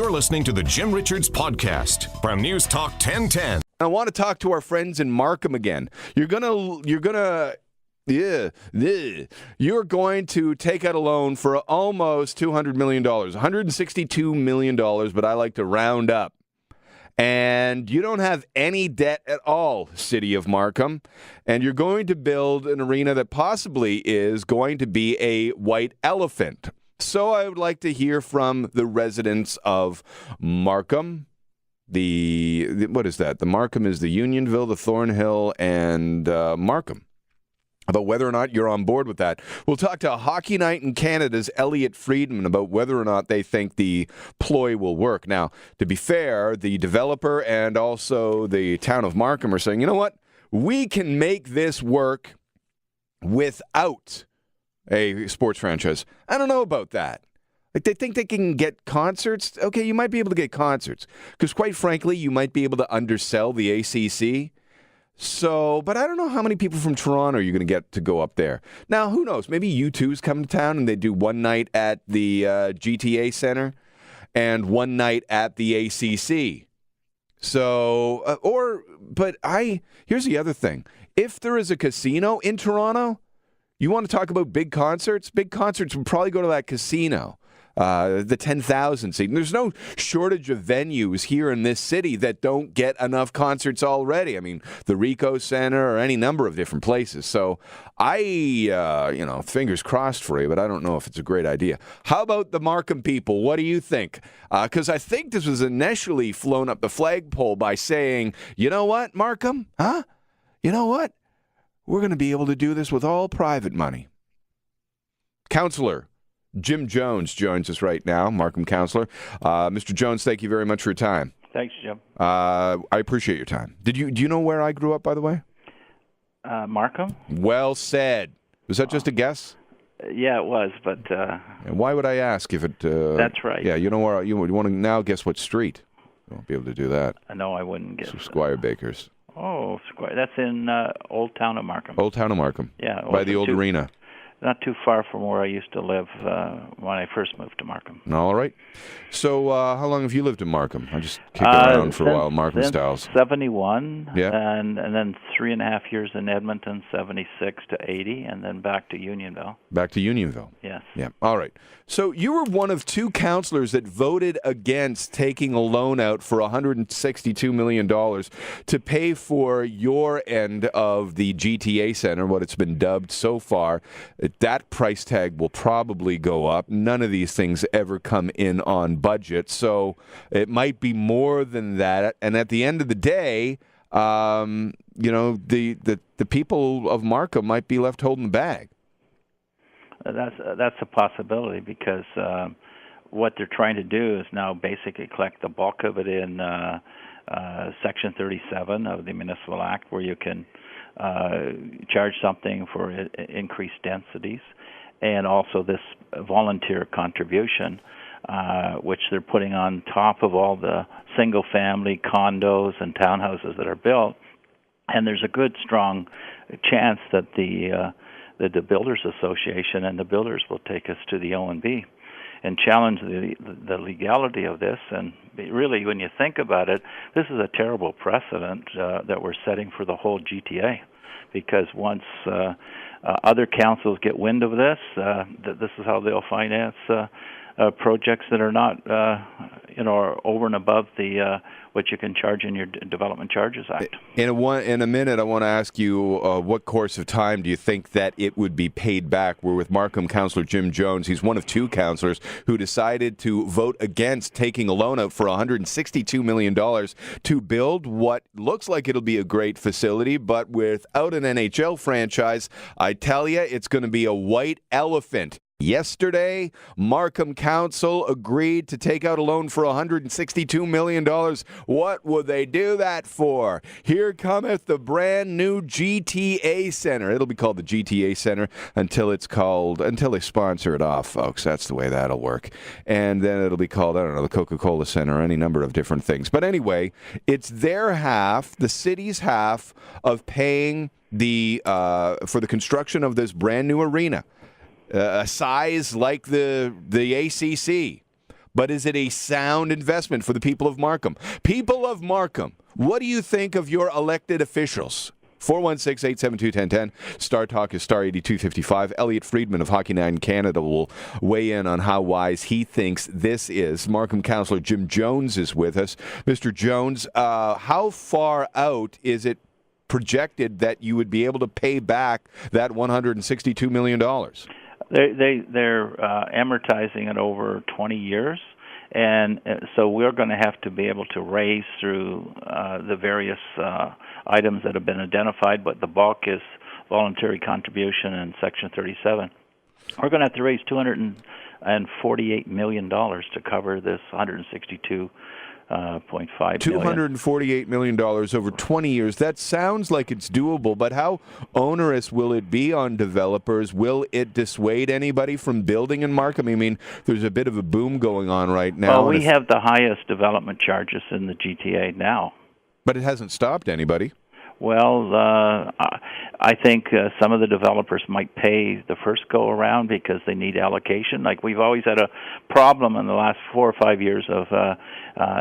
You're listening to the Jim Richards Podcast from News Talk 1010. I want to talk to our friends in Markham again. You're going to take out a loan for almost $200 million, $162 million, but I like to round up. And you don't have any debt at all, City of Markham. And you're going to build an arena that possibly is going to be a white elephant. So I would like to hear from the residents of Markham. What is that? The Markham is the Unionville, the Thornhill, and Markham. About whether or not you're on board with that. We'll talk to Hockey Night in Canada's Elliot Friedman about whether or not they think the ploy will work. Now, to be fair, the developer and also the town of Markham are saying, you know what? We can make this work without a sports franchise. I don't know about that. Like, they think they can get concerts. Okay, you might be able to get concerts. Because quite frankly, you might be able to undersell the ACC. So, but I don't know how many people from Toronto are you going to get to go up there. Now, who knows? Maybe U2's come to town and they do one night at the GTA Center and one night at the ACC. So, here's the other thing. If there is a casino in Toronto, you want to talk about big concerts? Big concerts would probably go to that casino. The 10,000 seat. And there's no shortage of venues here in this city that don't get enough concerts already. I mean, the Ricoh Center or any number of different places. So fingers crossed for you, but I don't know if it's a great idea. How about the Markham people? What do you think? Because I think this was initially flown up the flagpole by saying, you know what, Markham? Huh? You know what? We're going to be able to do this with all private money. Councillor Jim Jones joins us right now, Markham Councillor. Mr. Jones, thank you very much for your time. Thanks, Jim. I appreciate your time. Do you know where I grew up, by the way? Markham? Well said. Was that just a guess? Yeah, it was, but... And why would I ask if it... That's right. Yeah, you know where... You want to now guess what street? You won't be able to do that. No, I wouldn't guess. So Squire Baker's. Oh, Squire. That's in Old Town of Markham. Old Town of Markham. Yeah. By the old arena. Not too far from where I used to live when I first moved to Markham. All right. So how long have you lived in Markham? I just kicked around for a while, Markham styles. 71, yeah. and then 3.5 years in Edmonton, 76 to 80, and then back to Unionville. Back to Unionville. Yes. Yeah. All right. So you were one of two councillors that voted against taking a loan out for $162 million to pay for your end of the GTA Center, what it's been dubbed so far. That price tag will probably go up. None of these things ever come in on budget, so it might be more than that. And at the end of the day, the people of Markham might be left holding the bag. That's a possibility because what they're trying to do is now basically collect the bulk of it in Section 37 of the Municipal Act, where you can charge something for increased densities, and also this volunteer contribution, which they're putting on top of all the single-family condos and townhouses that are built. And there's a good, strong chance that the Builders Association and the builders will take us to the OMB and challenge the legality of this. And really, when you think about it, this is a terrible precedent that we're setting for the whole GTA, because once other councils get wind of this, this is how they'll finance projects that are not, over and above the what you can charge in your Development Charges Act. In a minute, I want to ask you what course of time do you think that it would be paid back? We're with Markham Councillor Jim Jones. He's one of two councillors who decided to vote against taking a loan out for $162 million to build what looks like it'll be a great facility, but without an NHL franchise, I tell you, it's going to be a white elephant. Yesterday, Markham Council agreed to take out a loan for $162 million. What would they do that for? Here cometh the brand new GTA Center. It'll be called the GTA Center until they sponsor it off, folks. That's the way that'll work. And then it'll be called, the Coca-Cola Center, or any number of different things. But anyway, it's their half, the city's half, of paying for the construction of this brand new arena. A size like the ACC. but is it a sound investment for the people of Markham? People of Markham, what do you think of your elected officials? 416-872-1010. Star Talk is star 8255. Elliot Friedman of Hockey Night in Canada will weigh in on how wise he thinks this is. Markham Councillor Jim Jones is with us. Mr. Jones, how far out is it projected that you would be able to pay back that $162 million? They're amortizing it over 20 years. And so we're going to have to be able to raise through the various items that have been identified, but the bulk is voluntary contribution in Section 37. We're going to have to raise $248 million to cover this $162.5 million. $248 million over 20 years. That sounds like it's doable, but how onerous will it be on developers? Will it dissuade anybody from building in Markham? I mean, there's a bit of a boom going on right now. Well, we have the highest development charges in the GTA now. But it hasn't stopped anybody. Well, I think some of the developers might pay the first go-around because they need allocation. Like we've always had a problem in the last 4 or 5 years of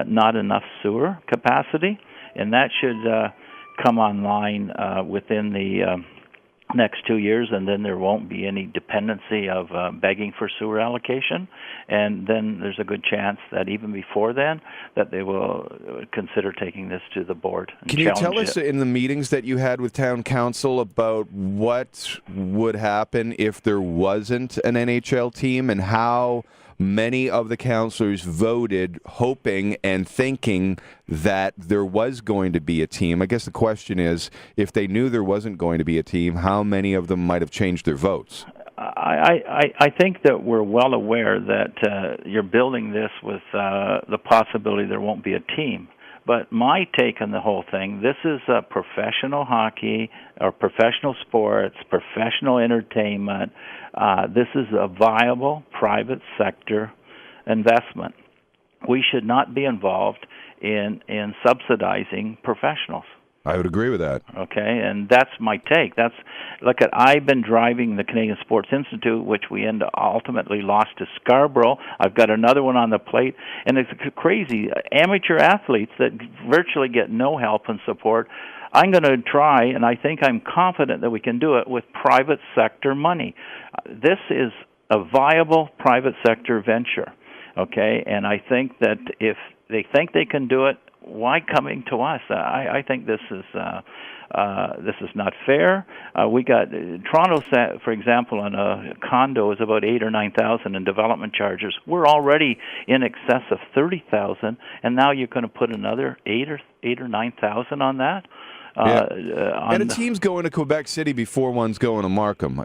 not enough sewer capacity, and that should come online within the next 2 years, and then there won't be any dependency of begging for sewer allocation, and then there's a good chance that even before then that they will consider taking this to the board and Can you tell us in the meetings that you had with town council about what would happen if there wasn't an NHL team, and how many of the councillors voted hoping and thinking that there was going to be a team? I guess the question is, if they knew there wasn't going to be a team, how many of them might have changed their votes? I think that we're well aware that you're building this with the possibility there won't be a team. But my take on the whole thing, this is professional hockey or professional sports, professional entertainment. This is a viable private sector investment. We should not be involved in subsidizing professionals. I would agree with that. Okay, and that's my take. I've been driving the Canadian Sports Institute, which we ultimately lost to Scarborough. I've got another one on the plate, and it's crazy. Amateur athletes that virtually get no help and support. I'm going to try, and I think I'm confident that we can do it with private sector money. This is a viable private sector venture, okay? And I think that if they think they can do it, why coming to us? I think this is not fair. We got Toronto, for example, on a condo is about 8,000 or 9,000 in development charges. We're already in excess of 30,000, and now you're going to put another 8,000 or 9,000 on that. And a team's going to Quebec City before one's going to Markham.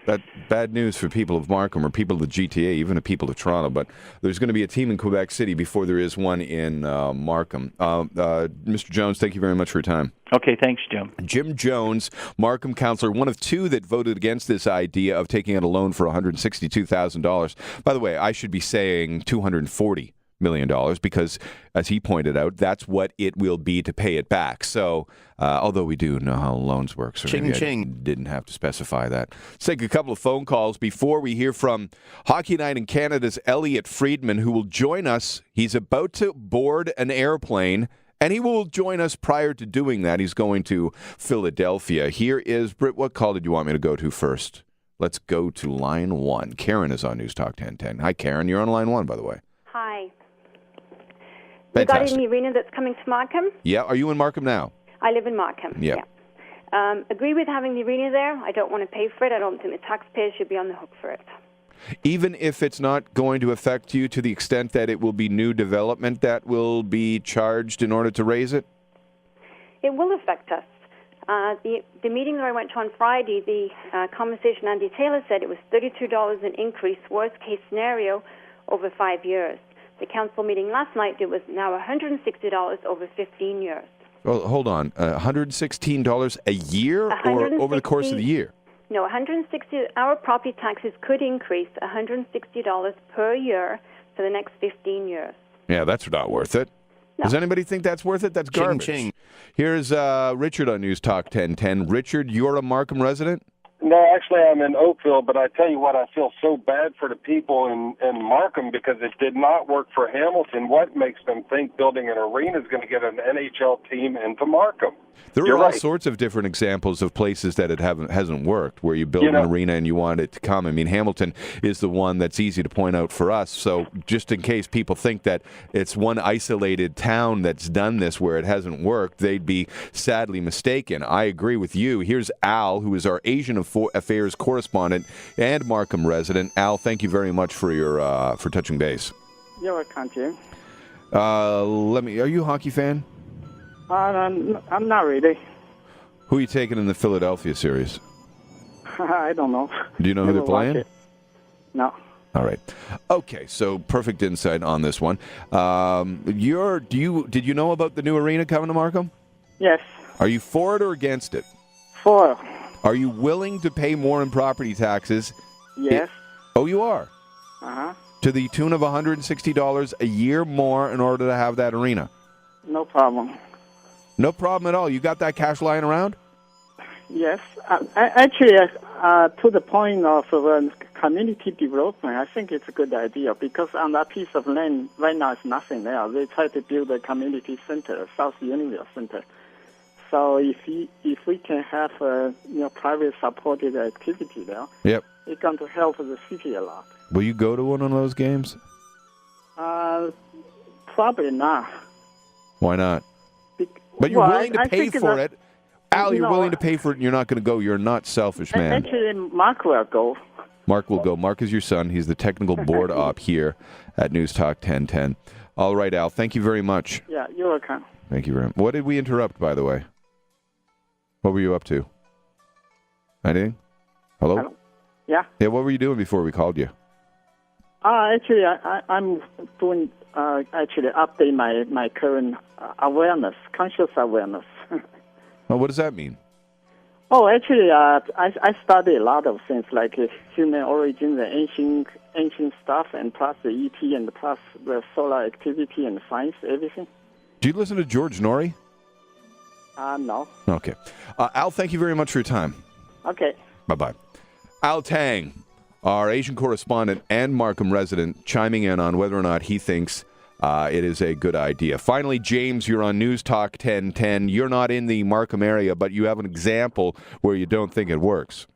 That's bad news for people of Markham or people of the GTA, even the people of Toronto. But there's going to be a team in Quebec City before there is one in Markham. Mr. Jones, thank you very much for your time. Okay, thanks, Jim. Jim Jones, Markham councillor, one of two that voted against this idea of taking out a loan for $162,000. By the way, I should be saying $240 million because, as he pointed out, that's what it will be to pay it back. So, although we do know how loans work, so maybe I didn't have to specify that. Let's take a couple of phone calls before we hear from Hockey Night in Canada's Elliot Friedman, who will join us. He's about to board an airplane, and he will join us prior to doing that. He's going to Philadelphia. Here is Britt. What call did you want me to go to first? Let's go to line one. Karen is on NewsTalk 1010. Hi, Karen. You're on line one, by the way. Hi. Fantastic. Regarding the arena that's coming to Markham? Yeah. Are you in Markham now? I live in Markham. Yeah. Agree with having the arena there. I don't want to pay for it. I don't think the taxpayers should be on the hook for it. Even if it's not going to affect you to the extent that it will be new development that will be charged in order to raise it? It will affect us. The meeting that I went to on Friday, the conversation Andy Taylor said it was $32 an increase, worst case scenario, over 5 years. The council meeting last night, it was now $160 over 15 years. Well, hold on. $116 a year or over the course of the year? No, $160. Our property taxes could increase $160 per year for the next 15 years. Yeah, that's not worth it. No. Does anybody think that's worth it? That's garbage. Ching. Here's Richard on NewsTalk 1010. Richard, you're a Markham resident? No, actually, I'm in Oakville, but I tell you what, I feel so bad for the people in Markham because it did not work for Hamilton. What makes them think building an arena is going to get an NHL team into Markham? There You're are all right. sorts of different examples of places that it hasn't worked, where you build an arena and you want it to come. I mean, Hamilton is the one that's easy to point out for us. So just in case people think that it's one isolated town that's done this where it hasn't worked, they'd be sadly mistaken. I agree with you. Here's Al, who is our Asian Affairs correspondent and Markham resident. Al, thank you very much for your for touching base. You're welcome, Jim. Are you a hockey fan? I'm not really. Who are you taking in the Philadelphia series? I don't know. Do you know who they're playing? No. All right. Okay, so perfect insight on this one. Did you know about the new arena coming to Markham? Yes. Are you for it or against it? For. Are you willing to pay more in property taxes? Yes. Oh, you are? Uh-huh. To the tune of $160 a year more in order to have that arena? No problem. No problem at all. You got that cash lying around? Yes. Actually, to the point of community development, I think it's a good idea because on that piece of land right now is nothing there. They try to build a community center, South Unionville Center. So if we can have private supported activity there, yep, it's going to help the city a lot. Will you go to one of those games? Probably not. Why not? But you're willing to pay for it. Al, you're willing to pay for it and you're not going to go. You're not selfish, man. Actually, Mark will go. Mark will go. Mark is your son. He's the technical board op here at News Talk 1010. All right, Al, thank you very much. Yeah, you're welcome. Thank you very much. What did we interrupt, by the way? What were you up to? Anything? Hello? Yeah? Yeah, what were you doing before we called you? Actually, I'm doing, update my current awareness, conscious awareness. Well, what does that mean? Oh, actually, I study a lot of things like human origin, the ancient stuff, and plus the ET, and plus the solar activity and science, everything. Do you listen to George Norrie? No. Okay. Al, thank you very much for your time. Okay. Bye-bye. Al Tang, our Asian correspondent and Markham resident, chiming in on whether or not he thinks it is a good idea. Finally, James, you're on News Talk 1010. You're not in the Markham area, but you have an example where you don't think it works.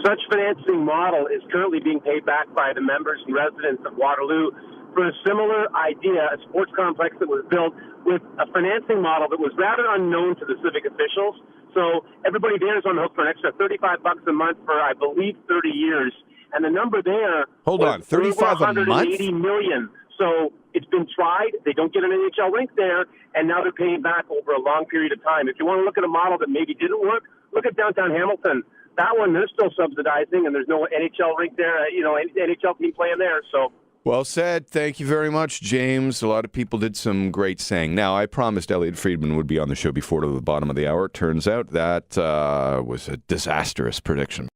Such financing model is currently being paid back by the members and residents of Waterloo for a similar idea, a sports complex that was built with a financing model that was rather unknown to the civic officials. So everybody there is on the hook for an extra $35 a month for, I believe, 30 years. And the number there Hold on, $35 a month? $180 million. So it's been tried. They don't get an NHL rink there, and now they're paying back over a long period of time. If you want to look at a model that maybe didn't work, look at downtown Hamilton. That one, they're still subsidizing, and there's no NHL rink there, NHL team playing there. So. Well said. Thank you very much, James. A lot of people did some great saying. Now, I promised Elliot Friedman would be on the show before to the bottom of the hour. Turns out that was a disastrous prediction.